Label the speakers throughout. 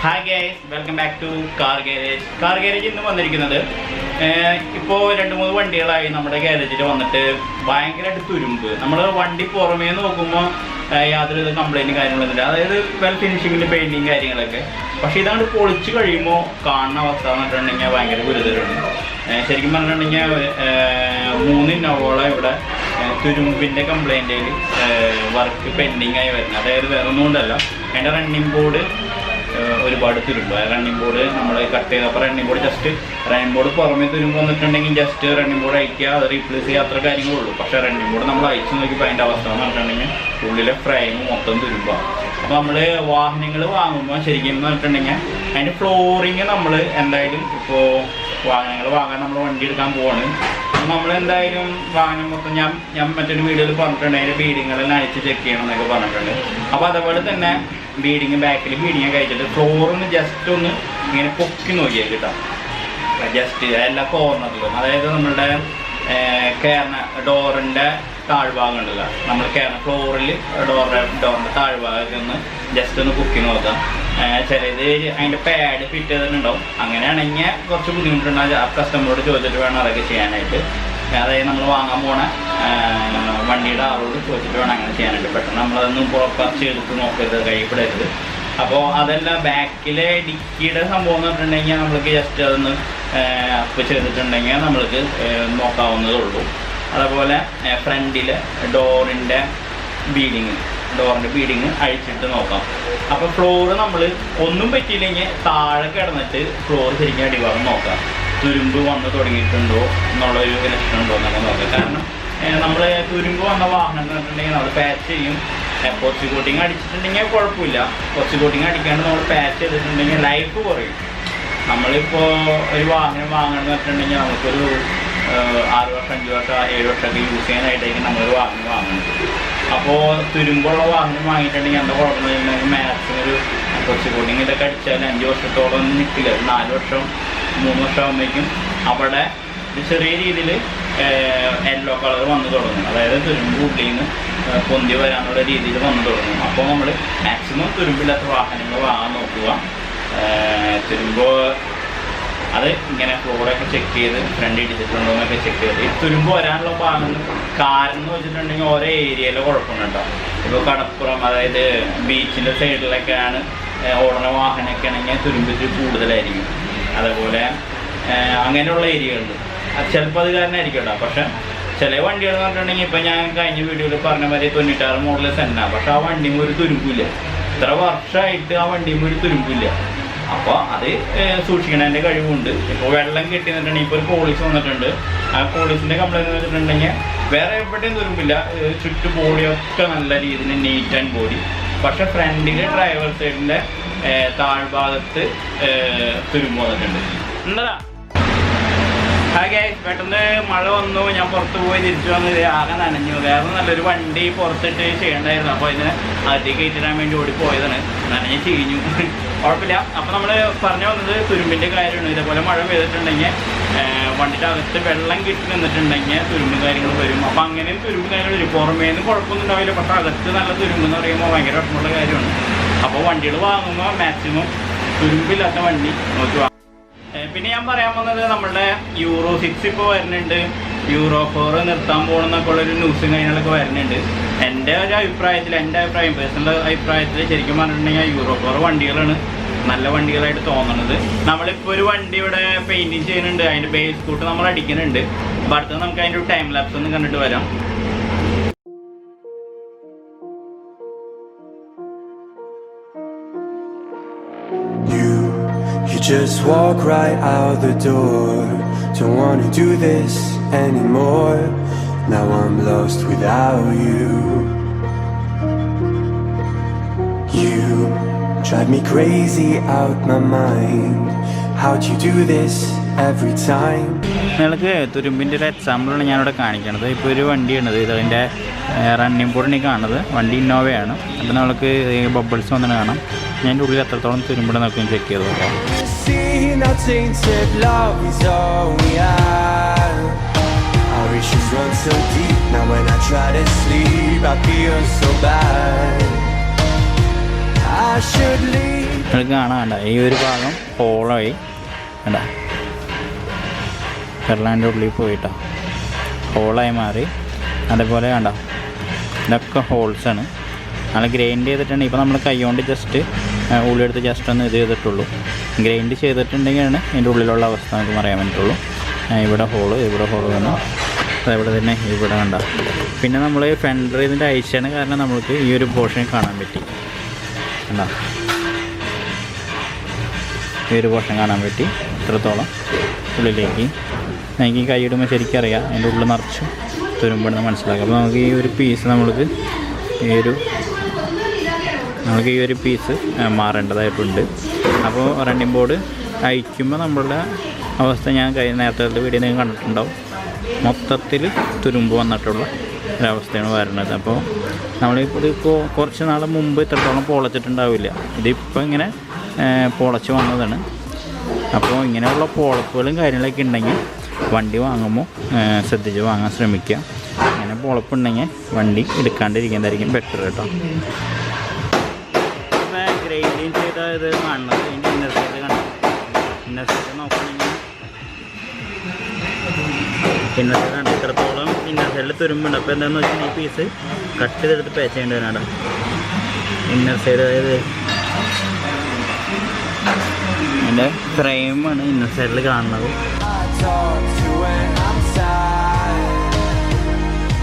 Speaker 1: Hi guys, welcome back to CarJJ. CarJJ ഇന്ന് വന്നിരിക്കുന്നത് ഇപ്പോൾ 2-3 വണ്ടികളായി നമ്മുടെ ഗാരേജിൽ വന്നിട്ട് ഭയങ്കരമായിട്ട് തുരുമ്പ്. നമ്മൾ വണ്ടി പുറമേ നോക്കുമ്പോൾ യാതൊരു കംപ്ലൈൻറ്റും കാര്യങ്ങളൊന്നുമില്ല, അതായത് വെൽ ഫിനിഷിങ്ങിൻ്റെ പെയിൻറ്റിങ് കാര്യങ്ങളൊക്കെ. പക്ഷേ ഇതങ്ങോട്ട് പൊളിച്ച് കഴിയുമ്പോൾ കാണുന്ന അവസ്ഥ എന്ന് പറഞ്ഞിട്ടുണ്ടെങ്കിൽ ഭയങ്കര ഗുരുതരമാണ്. ശരിക്കും പറഞ്ഞിട്ടുണ്ടെങ്കിൽ 3 ഇന്നോവോളം ഇവിടെ തുരുമ്പിൻ്റെ കംപ്ലൈൻറ്റിൽ വർക്ക് പെൻഡിങ് ആയി വരുന്നത്. അതായത് വേറെ ഒന്നും കൊണ്ടല്ല, അതിൻ്റെ റണ്ണിങ് ബോർഡ് ഒരുപാട് തുരുമ്പ്. റണ്ണിങ് ബോർഡ് നമ്മൾ കട്ട് ചെയ്തപ്പോൾ റണ്ണിങ് ബോർഡ് റണ്ണിങ് ബോർഡ് പുറമേ തുരുമ്പ് വന്നിട്ടുണ്ടെങ്കിൽ ജസ്റ്റ് റണ്ണിങ് ബോർഡ് അയക്കുക, അത് റീപ്ലേസ് ചെയ്യുക, അത്ര കാര്യങ്ങളുള്ളൂ. പക്ഷേ റണ്ണിങ് ബോർഡ് നമ്മൾ അയച്ചു നോക്കിയപ്പോൾ അതിൻ്റെ അവസ്ഥ എന്ന് പറഞ്ഞിട്ടുണ്ടെങ്കിൽ ഉള്ളിലെ ഫ്രെയിം മൊത്തം തുരുമ്പാണ്. അപ്പോൾ നമ്മൾ വാഹനങ്ങൾ വാങ്ങുമ്പോൾ ശരിക്കും എന്ന് പറഞ്ഞിട്ടുണ്ടെങ്കിൽ അതിൻ്റെ ഫ്ലോറിങ് നമ്മൾ എന്തായാലും ഇപ്പോൾ വാഹനങ്ങൾ വാങ്ങാൻ നമ്മൾ വണ്ടി എടുക്കാൻ പോവാണ്. നമ്മൾ എന്തായാലും വാഹനം മൊത്തം ഞാൻ മറ്റൊരു വീഡിയോയിൽ പറഞ്ഞിട്ടുണ്ട്, അതിൻ്റെ ബീഡിങ്ങെല്ലാം അഴിച്ച് ചെക്ക് ചെയ്യണം എന്നൊക്കെ പറഞ്ഞിട്ടുണ്ട്. അപ്പോൾ അതേപോലെ തന്നെ ബീഡിങ് ബാക്കിൽ ബീഡിങ് കഴിച്ചിട്ട് ഫ്ലോറൊന്ന് ജസ്റ്റ് ഒന്ന് ഇങ്ങനെ പൊക്കി നോക്കിയാൽ കിട്ടാം, ജസ്റ്റ് എല്ലാ കോർണറിലും. അതായത് നമ്മളുടെ ഡോറിൻ്റെ താഴ്ഭാഗം ഉണ്ടല്ലോ, നമ്മൾ ഫ്ലോറിൽ ഡോറിൻ്റെ താഴ്ഭാഗമൊക്കെ ഒന്ന് ജസ്റ്റ് ഒന്ന് പൊക്കി നോക്കാം. ചിലത് അതിൻ്റെ പാഡ് ഫിറ്റ് ചെയ്തിട്ടുണ്ടാവും. അങ്ങനെയാണെങ്കിൽ കുറച്ച് ബുദ്ധിമുട്ടുണ്ടാകും. ആ കസ്റ്റമറോട് ചോദിച്ചിട്ട് വേണം അതൊക്കെ ചെയ്യാനായിട്ട്. അതായത് നമ്മൾ വാങ്ങാൻ പോണ വണ്ടിയുടെ ആളോട് ചോദിച്ചിട്ട് വേണം അങ്ങനെ ചെയ്യാനായിട്ട്. പെട്ടെന്ന് നമ്മളതൊന്നും പറിച്ച് എടുത്ത് നോക്കരുത്, കൈപ്പെടരുത്. അപ്പോൾ അതല്ല, ബാക്കിലെ ഡിക്കിയുടെ സംഭവം എന്ന് പറഞ്ഞിട്ടുണ്ടെങ്കിൽ നമ്മൾക്ക് ജസ്റ്റ് അതൊന്ന് അപ്പ് ചെയ്തിട്ടുണ്ടെങ്കിൽ നമ്മൾക്ക് നോക്കാവുന്നതേ ഉള്ളൂ. അതുപോലെ ഫ്രണ്ടിലെ ഡോറിൻ്റെ ബീഡിങ് അഴിച്ചിട്ട് നോക്കാം. അപ്പോൾ ഫ്ലോറ് നമ്മൾ ഒന്നും പറ്റിയില്ലെങ്കിൽ താഴെ കിടന്നിട്ട് ഫ്ലോർ ശരിക്കും അടിഭാഗം നോക്കാം, തുരുമ്പ് വന്ന് തുടങ്ങിയിട്ടുണ്ടോ എന്നുള്ളൊരു ലക്ഷണം ഉണ്ടോ എന്നൊക്കെ നോക്കാം. കാരണം നമ്മൾ തുരുമ്പ് വന്ന വാഹനം എന്ന് പറഞ്ഞിട്ടുണ്ടെങ്കിൽ നമ്മൾ പാച്ച് ചെയ്യും. പോസ്റ്റ് കോട്ടിങ് അടിച്ചിട്ടുണ്ടെങ്കിൽ കുഴപ്പമില്ല. പോസ്റ്റ് കോട്ടിങ് അടിക്കാണ്ട് നമ്മൾ പാച്ച് ചെയ്തിട്ടുണ്ടെങ്കിൽ ലൈഫ് കുറയും. നമ്മളിപ്പോൾ ഒരു വാഹനം വാങ്ങണമെന്ന് വെച്ചിട്ടുണ്ടെങ്കിൽ നമുക്കൊരു 6 വർഷം 5 വർഷം 7 വർഷമൊക്കെ യൂസ് ചെയ്യാനായിട്ടായിരിക്കും നമ്മളൊരു വാഹനം വാങ്ങുന്നത്. അപ്പോൾ തുരുമ്പുള്ള വാഹനം വാങ്ങിയിട്ടുണ്ടെങ്കിൽ എന്താ കുഴപ്പമില്ലെങ്കിൽ മാക്സിമം ഒരു പോസ്റ്റ് കോട്ടിങ് ഇതൊക്കെ അടിച്ചാൽ 5 വർഷത്തോളം ഒന്നും നിൽക്കില്ല. 4 വർഷം 3 വർഷം ആകുമ്പോഴേക്കും അവിടെ ചെറിയ രീതിയിൽ യെല്ലോ കളർ വന്നു തുടങ്ങും. അതായത് തുരുമ്പ് ഉള്ളിൽ നിന്ന് പൊന്തി വരാനുള്ള രീതിയിൽ വന്നു തുടങ്ങും. അപ്പോൾ നമ്മൾ മാക്സിമം തുരുമ്പില്ലാത്ത വാഹനങ്ങൾ വാങ്ങാൻ നോക്കുക. തുരുമ്പ് അത് ഇങ്ങനെ ഫ്ലോറൊക്കെ ചെക്ക് ചെയ്ത് ഫ്രണ്ട് ഇടിച്ചിട്ടുണ്ടോ എന്നൊക്കെ ചെക്ക് ചെയ്ത്. ഈ തുരുമ്പ് വരാനുള്ള കാരണം എന്ന് വെച്ചിട്ടുണ്ടെങ്കിൽ ഓരോ ഏരിയയിലെ കുഴപ്പമുണ്ടോ. ഇപ്പോൾ കടപ്പുറം, അതായത് ബീച്ചിൻ്റെ സൈഡിലൊക്കെയാണ് ഓടുന്ന വാഹനമൊക്കെ ആണെങ്കിൽ തുരുമ്പിച്ച് കൂടുതലായിരിക്കും. അതേപോലെ അങ്ങനെയുള്ള ഏരിയകളുണ്ട്. ചിലപ്പോൾ അത് കാരണമായിരിക്കും കേട്ടോ. പക്ഷേ ചില വണ്ടികൾ എന്ന് പറഞ്ഞിട്ടുണ്ടെങ്കിൽ ഇപ്പം ഞാൻ കഴിഞ്ഞ വീഡിയോയിൽ പറഞ്ഞ മാതിരി 96 മോഡൽ സെന്ന, പക്ഷെ ആ വണ്ടിയും ഒരു തുരുമ്പില്ല. ഇത്ര വർഷമായിട്ട് ആ വണ്ടിയും ഒരു തുരുമ്പില്ല. അപ്പോൾ അത് സൂക്ഷിക്കണതിൻ്റെ കഴിവുണ്ട്. ഇപ്പോൾ വെള്ളം കെട്ടി നിന്നിട്ടുണ്ടെങ്കിൽ ഇപ്പോൾ ഒരു പോളിസ് വന്നിട്ടുണ്ട്. ആ പോളിസിൻ്റെ കംപ്ലൈൻറ്റ് വെച്ചിട്ടുണ്ടെങ്കിൽ വേറെ എവിടെയും തുരുമ്പില്ല, ചുറ്റു ബോഡിയൊക്കെ നല്ല രീതിയിൽ നീറ്റ് ആൻഡ് ബോഡി. പക്ഷെ ഫ്രണ്ടിൽ ഡ്രൈവർ സൈഡിൻ്റെ താഴ്ഭാഗത്ത് തുരുമ്പ് വന്നിട്ടുണ്ട്. എന്താ ആകെ പെട്ടെന്ന് മഴ വന്നു, ഞാൻ പുറത്ത് പോയി തിരിച്ചു വന്നത് ആകെ നനഞ്ഞു. വേറെ നല്ലൊരു വണ്ടി പുറത്തിട്ട് ചെയ്യണ്ടായിരുന്നു. അപ്പോൾ അതിന് അകത്തേക്ക് കയറ്റിടാൻ വേണ്ടി ഓടിപ്പോയതാണ്, നനഞ്ഞ് ചീഞ്ഞു. കുഴപ്പമില്ല. അപ്പോൾ നമ്മൾ പറഞ്ഞു വന്നത് തുരുമ്പിൻ്റെ കാര്യമാണ്. ഇതേപോലെ മഴ പെയ്തിട്ടുണ്ടെങ്കിൽ വണ്ടിയുടെ അകത്ത് വെള്ളം കിട്ടി നിന്നിട്ടുണ്ടെങ്കിൽ തുരുമ്പ് കാര്യങ്ങൾ വരും. അപ്പോൾ അങ്ങനെയും തുരുമ്പ് കാര്യങ്ങൾ വരും. പുറമേ നിന്ന് കുഴപ്പമൊന്നും ഉണ്ടാവില്ല, പക്ഷേ അകത്ത് നല്ല തുരുമ്പ് എന്ന് പറയുമ്പോൾ ഭയങ്കര വിഷമമുള്ള കാര്യമാണ്. അപ്പോൾ വണ്ടികൾ വാങ്ങുമ്പോൾ മാക്സിമം തുരുമ്പില്ലാത്ത വണ്ടി നോക്കി വാങ്ങും. പിന്നെ ഞാൻ പറയാൻ പോകുന്നത് നമ്മളുടെ Euro 6 ഇപ്പോൾ വരുന്നുണ്ട്, Euro 4 നിർത്താൻ പോകണമെന്നൊക്കെ ഉള്ളൊരു ന്യൂസും കാര്യങ്ങളൊക്കെ വരുന്നുണ്ട്. എൻ്റെ ഒരു അഭിപ്രായത്തിൽ, പേഴ്സണൽ അഭിപ്രായത്തിൽ ശരിക്കും പറഞ്ഞിട്ടുണ്ടെങ്കിൽ Euro 4 വണ്ടികളാണ് നല്ല വണ്ടികളായിട്ട് തോന്നുന്നത്. നമ്മളിപ്പോൾ ഒരു വണ്ടി ഇവിടെ പെയിൻറ്റിങ് ചെയ്യുന്നുണ്ട്, അതിൻ്റെ ബേസ് കൂട്ട് നമ്മൾ അടിക്കുന്നുണ്ട്. അപ്പോൾ അടുത്ത് നമുക്ക് അതിൻ്റെ ഒരു ടൈം ലാപ്സ് ഒന്ന് കണ്ടിട്ട് വരാം.
Speaker 2: You just walk right out the door. Don't wanna do this anymore. Now I'm lost without you. You drive me crazy out my mind. How'd you do this every time?
Speaker 1: നിങ്ങൾക്ക് തുരുമ്പിൻ്റെ ഒരു എക്സാമ്പിളാണ് ഞാനിവിടെ കാണിക്കുന്നത്. ഇപ്പോൾ ഒരു വണ്ടിയാണത്, ഇതിൻ്റെ റണ്ണിങ് ബോർഡിനെ കാണുന്നത്. വണ്ടി ഇന്നോവയാണ്. അപ്പോൾ നമ്മൾക്ക് ബബിൾസ് വന്നിട്ട് കാണാം. ഞാൻ എൻ്റെ ഉള്ളിൽ എത്രത്തോളം തുരുമ്പുണ്ട് നമുക്ക് ചെക്ക് ചെയ്ത് നോക്കാം.
Speaker 2: Our issues run so deep. Now when I try to sleep, I feel so bad. I should leave.
Speaker 1: നിങ്ങൾക്ക് കാണാണ്ട ഈ ഒരു ഭാഗം ഹോളായി വേണ്ട, കെർലാൻ്റെ ഉള്ളിൽ പോയിട്ടോ ഹോളായി മാറി. അതേപോലെ വേണ്ട, ഇതൊക്കെ ഹോൾസാണ്. നല്ല ഗ്രൈൻഡ് ചെയ്തിട്ടുണ്ട്. ഇപ്പോൾ നമ്മൾ കൈ കൊണ്ട് ജസ്റ്റ് ഉള്ളിലെടുത്ത് ജസ്റ്റ് ഒന്ന് ഇത് ചെയ്തിട്ടുള്ളൂ. ഗ്രൈൻഡ് ചെയ്തിട്ടുണ്ടെങ്കിലാണ് ഇതിൻ്റെ ഉള്ളിലുള്ള അവസ്ഥ നമുക്ക് പറയാൻ പറ്റുള്ളൂ. ഇവിടെ ഹോള് വന്നു, അതേപോലെ തന്നെ ഇവിടെ കണ്ട. പിന്നെ നമ്മൾ ഫെൻഡർ ഇതിൻ്റെ അയച്ചാണ് കാരണം നമുക്ക് ഈ ഒരു പോർഷൻ കാണാൻ പറ്റി. കണ്ട, ഈ ഒരു പോർഷൻ കാണാൻ പറ്റി ഇത്രത്തോളം ഉള്ളിലേക്ക്. എനിക്ക് കൈ ഇടുമ്പോൾ ശരിക്കും അറിയാം അതിൻ്റെ ഉള്ളിൽ നിറച്ചും തുരുമ്പെന്ന് മനസ്സിലാക്കാം. അപ്പോൾ നമുക്ക് ഈ ഒരു പീസ് നമുക്ക് ഈ ഒരു പീസ് മാറേണ്ടതായിട്ടുണ്ട്. അപ്പോൾ റണ്ണിങ് ബോർഡ് അയക്കുമ്പോൾ നമ്മളുടെ അവസ്ഥ ഞാൻ നേരത്തെ വീഡിയോ നിങ്ങൾ കണ്ടിട്ടുണ്ടാവും. മൊത്തത്തിൽ തുരുമ്പ് വന്നിട്ടുള്ള ഒരവസ്ഥയാണ് വരുന്നത്. അപ്പോൾ നമ്മളിപ്പോൾ കുറച്ച് നാൾ മുമ്പ് ഇത്രത്തോളം പൊളച്ചിട്ടുണ്ടാവില്ല. ഇതിപ്പോൾ ഇങ്ങനെ പൊളച്ച് വന്നതാണ്. അപ്പോൾ ഇങ്ങനെയുള്ള പൊളപ്പുകളും കാര്യങ്ങളൊക്കെ ഉണ്ടെങ്കിൽ വണ്ടി വാങ്ങുമ്പോൾ ശ്രദ്ധിച്ച് വാങ്ങാൻ ശ്രമിക്കുക. അങ്ങനെ പൊളപ്പുണ്ടെങ്കിൽ വണ്ടി എടുക്കാണ്ടിരിക്കുന്നതായിരിക്കും ബെറ്റർ കേട്ടോ. ഇപ്പോൾ ഗ്രൈൻഡിങ് ചെയ്ത ഇത് കാണുന്നത് ഇതിൻ്റെ ഇന്നർ സൈഡ് കാണാം. ഇന്നർ സൈഡ് നോക്കുകയാണെങ്കിൽ ഇന്നർ സൈഡ് കണ്ട് ഇത്രത്തോളം ഇന്നർ സൈഡിൽ തുരുമ്പുണ്ട്. അപ്പോൾ എന്താണെന്ന് വെച്ചാൽ ഈ പീസ് കട്ട് ചെയ്തെടുത്ത് പേച്ച് ചെയ്യേണ്ടതിനാണ് ഇന്നർ സൈഡ്. അതായത് അതിൻ്റെ ഫ്രെയിമാണ് ഇന്നർ സൈഡിൽ കാണുന്നത്.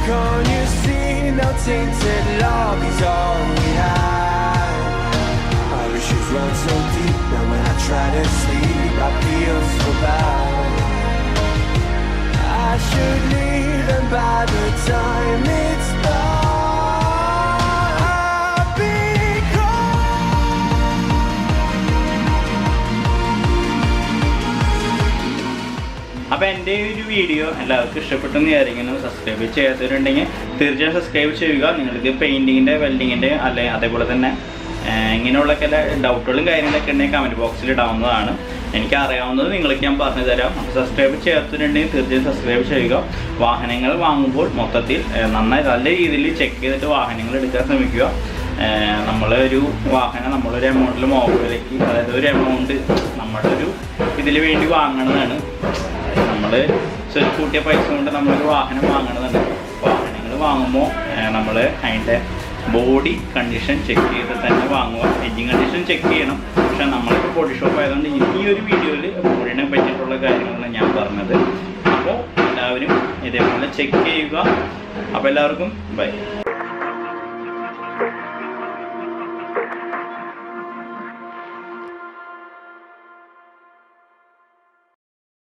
Speaker 2: Can't you see no tainted love is all we have? Our issues run so deep now when I try to sleep I feel so bad. I should leave and by the time it's done I'll be
Speaker 1: അപ്പോൾ എൻ്റെ ഈ ഒരു video എല്ലാവർക്കും ഇഷ്ടപ്പെട്ടെന്ന് വിചാരിക്കുന്നു. Subscribe ചെയ്യാത്തവരുണ്ടെങ്കിൽ തീർച്ചയായും subscribe ചെയ്യുക. നിങ്ങൾക്ക് പെയിൻറ്റിങ്ങിൻ്റെ വെൽഡിങ്ങിൻ്റെ അതേപോലെ തന്നെ ഇങ്ങനെയുള്ളൊക്കെ ഡൗട്ടുകളും കാര്യങ്ങളൊക്കെ ഉണ്ടെങ്കിൽ കമൻറ്റ് ബോക്സിൽ ഇടാവുന്നതാണ്. എനിക്ക് അറിയാവുന്നത് നിങ്ങൾക്ക് ഞാൻ പറഞ്ഞു തരാം. അപ്പോൾ സബ്സ്ക്രൈബ് ചെയ്യാത്തവരുണ്ടെങ്കിൽ തീർച്ചയായും സബ്സ്ക്രൈബ് ചെയ്യുക. വാഹനങ്ങൾ വാങ്ങുമ്പോൾ മൊത്തത്തിൽ നന്നായി നല്ല രീതിയിൽ ചെക്ക് ചെയ്തിട്ട് വാഹനങ്ങൾ എടുക്കാൻ ശ്രമിക്കുക. നമ്മളൊരു വാഹനം നമ്മളൊരു എമൗണ്ടിൽ മോബൈലേക്ക്, അതായത് ഒരു എമൗണ്ട് നമ്മളൊരു ഇതിന് വേണ്ടി വാങ്ങണതാണ്. നമ്മൾ കൂട്ടിയ പൈസ കൊണ്ട് നമ്മളൊരു വാഹനം വാങ്ങണതാണ്. വാഹനങ്ങൾ വാങ്ങുമ്പോൾ നമ്മൾ അതിൻ്റെ ബോഡി കണ്ടീഷൻ ചെക്ക് ചെയ്ത് തന്നെ വാങ്ങുക. എൻജിൻ കണ്ടീഷൻ ചെക്ക് ചെയ്യണം. പക്ഷേ നമ്മളിപ്പോൾ ബോഡി ഷോപ്പ് ആയതുകൊണ്ട് ഈ ഒരു വീഡിയോയിൽ ബോഡിനെ പറ്റിയിട്ടുള്ള കാര്യങ്ങളാണ് ഞാൻ പറഞ്ഞത്. അപ്പോൾ എല്ലാവരും ഇതേപോലെ ചെക്ക് ചെയ്യുക. അപ്പോൾ എല്ലാവർക്കും ബൈ.